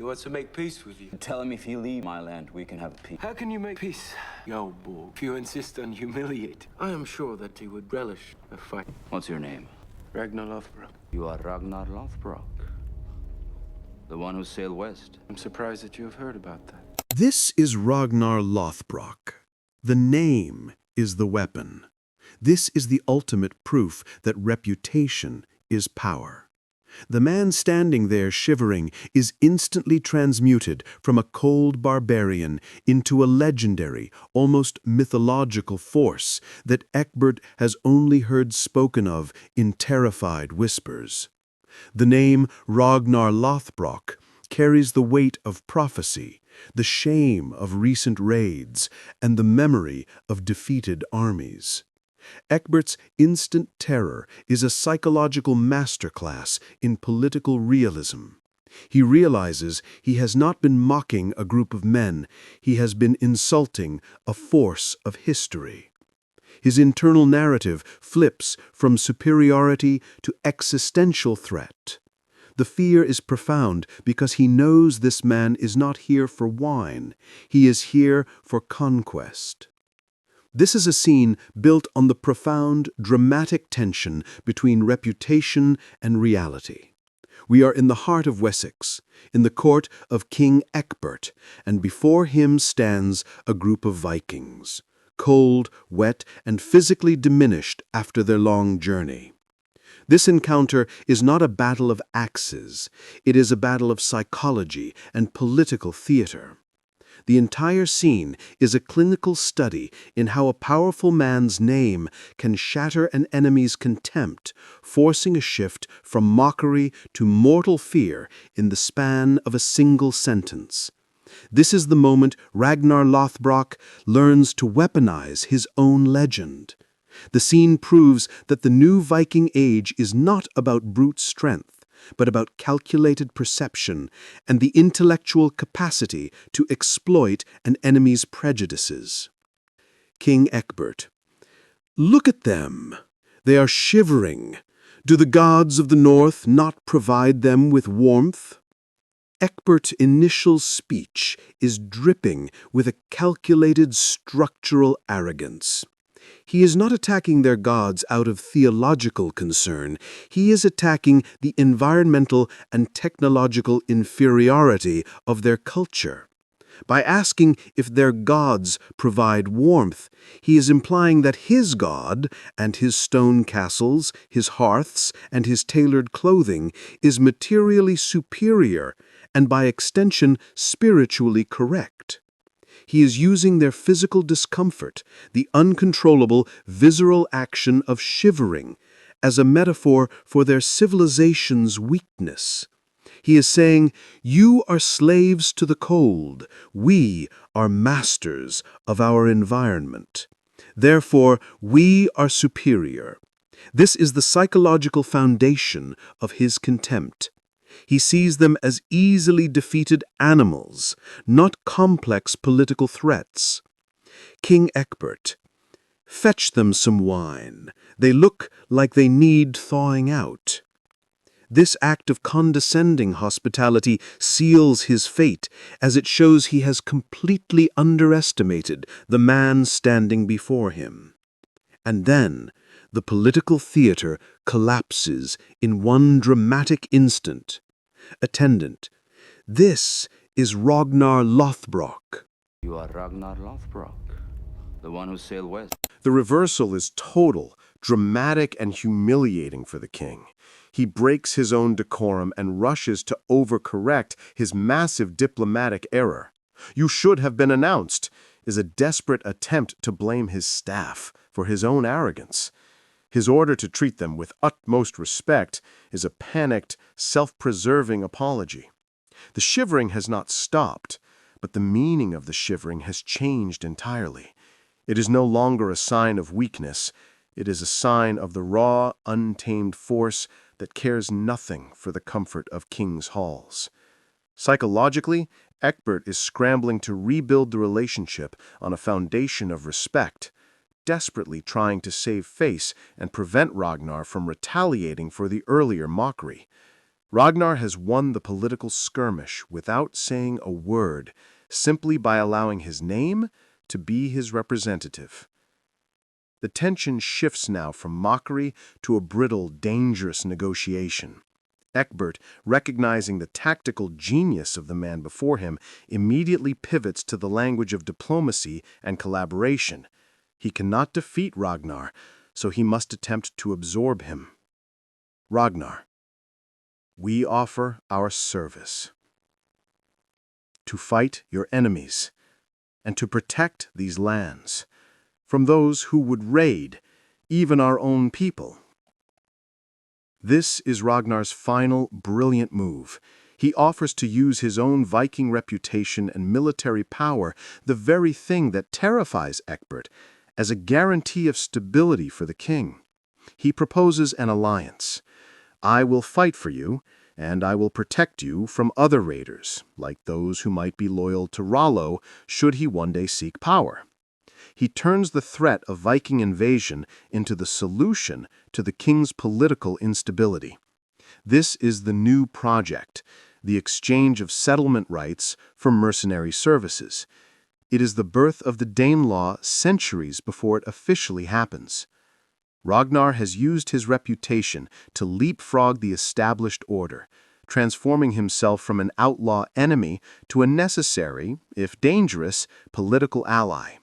He wants to make peace with you. Tell him if he leaves my land, we can have peace. How can you make peace, Aelle, if you insist on humiliate? I am sure that he would relish a fight. What's your name? Ragnar Lothbrok. You are Ragnar Lothbrok, the one who sailed west. I'm surprised that you have heard about that. This is Ragnar Lothbrok. The name is the weapon. This is the ultimate proof that reputation is power. The man standing there shivering is instantly transmuted from a cold barbarian into a legendary, almost mythological force that Egbert has only heard spoken of in terrified whispers. The name Ragnar Lothbrok carries the weight of prophecy, the shame of recent raids, and the memory of defeated armies. Egbert's instant terror is a psychological masterclass in political realism. He realizes he has not been mocking a group of men, he has been insulting a force of history. His internal narrative flips from superiority to existential threat. The fear is profound because he knows this man is not here for wine, he is here for conquest. This is a scene built on the profound, dramatic tension between reputation and reality. We are in the heart of Wessex, in the court of King Egbert, and before him stands a group of Vikings, cold, wet, and physically diminished after their long journey. This encounter is not a battle of axes, it is a battle of psychology and political theater. The entire scene is a clinical study in how a powerful man's name can shatter an enemy's contempt, forcing a shift from mockery to mortal fear in the span of a single sentence. This is the moment Ragnar Lothbrok learns to weaponize his own legend. The scene proves that the new Viking Age is not about brute strength, but about calculated perception and the intellectual capacity to exploit an enemy's prejudices. King Egbert. Look at them. They are shivering. Do the gods of the north not provide them with warmth? Egbert's initial speech is dripping with a calculated structural arrogance. He is not attacking their gods out of theological concern. He is attacking the environmental and technological inferiority of their culture. By asking if their gods provide warmth, he is implying that his god and his stone castles, his hearths, and his tailored clothing is materially superior and by extension spiritually correct. He is using their physical discomfort, the uncontrollable visceral action of shivering, as a metaphor for their civilization's weakness. He is saying, you are slaves to the cold, we are masters of our environment. Therefore, we are superior. This is the psychological foundation of his contempt. He sees them as easily defeated animals, not complex political threats. King Egbert. Fetch them some wine. They look like they need thawing out. This act of condescending hospitality seals his fate, as it shows he has completely underestimated the man standing before him. And then, the political theater collapses in one dramatic instant. Attendant. This is Ragnar Lothbrok. You are Ragnar Lothbrok, the one who sailed west. The reversal is total, dramatic, and humiliating for the king. He breaks his own decorum and rushes to overcorrect his massive diplomatic error. You should have been announced is a desperate attempt to blame his staff for his own arrogance. His order to treat them with utmost respect is a panicked, self-preserving apology. The shivering has not stopped, but the meaning of the shivering has changed entirely. It is no longer a sign of weakness. It is a sign of the raw, untamed force that cares nothing for the comfort of kings' halls. Psychologically, Egbert is scrambling to rebuild the relationship on a foundation of respect, desperately trying to save face and prevent Ragnar from retaliating for the earlier mockery. Ragnar has won the political skirmish without saying a word, simply by allowing his name to be his representative. The tension shifts now from mockery to a brittle, dangerous negotiation. Egbert, recognizing the tactical genius of the man before him, immediately pivots to the language of diplomacy and collaboration. He cannot defeat Ragnar, so he must attempt to absorb him. Ragnar, we offer our service. To fight your enemies, and to protect these lands from those who would raid even our own people. This is Ragnar's final brilliant move. He offers to use his own Viking reputation and military power, the very thing that terrifies Egbert, as a guarantee of stability for the king. He proposes an alliance. I will fight for you, and I will protect you from other raiders, like those who might be loyal to Rollo should he one day seek power. He turns the threat of Viking invasion into the solution to the king's political instability. This is the new project, the exchange of settlement rights for mercenary services. It is the birth of the Danelaw centuries before it officially happens. Ragnar has used his reputation to leapfrog the established order, transforming himself from an outlaw enemy to a necessary, if dangerous, political ally.